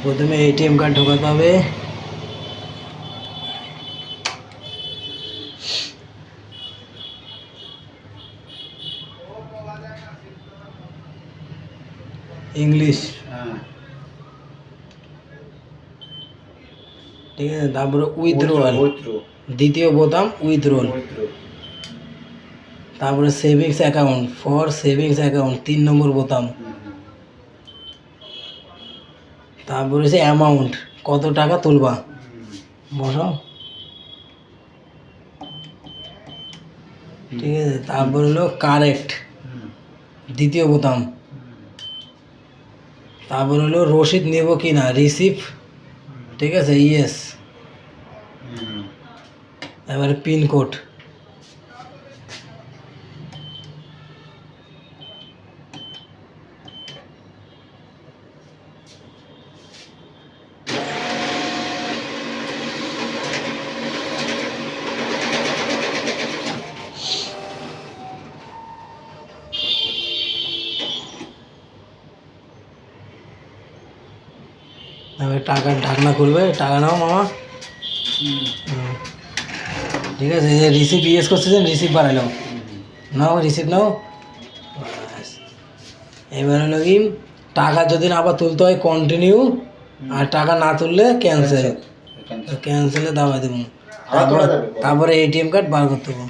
প্রথমে ATM card ঢোকাতে হবে। ইংলিশ, ঠিক আছে। তারপরে উইথড্রয়াল, দ্বিতীয় বোতাম উইথড্রয়াল। তারপরে savings account, for savings account 3 নম্বর বোতাম। তারপরে সে অ্যামাউন্ট, কত টাকা তুলবা বসাও, ঠিক আছে। তারপর হলো কারেক্ট, দ্বিতীয় বোতাম। তারপর হলো রসিদ নেব কি না, রিসিভ, ঠিক আছে, ইয়েস। এবারে পিনকোড, এবার টাকার ঢাকনা খুলবে। টাকা নাও মামা। ঠিক আছে, যে রিসিভ ইয়েস করতেছেন, রিসিভ বাড়াইলাম, নাও রিসিভ নাও। এবার হলো কি, টাকা যদি আবার তুলতে হয় কন্টিনিউ, আর টাকা না তুললে ক্যান্সেল। ক্যান্সেলে দাবাই দেবো। তারপরে এটিএম কার্ড বার করতে হবে।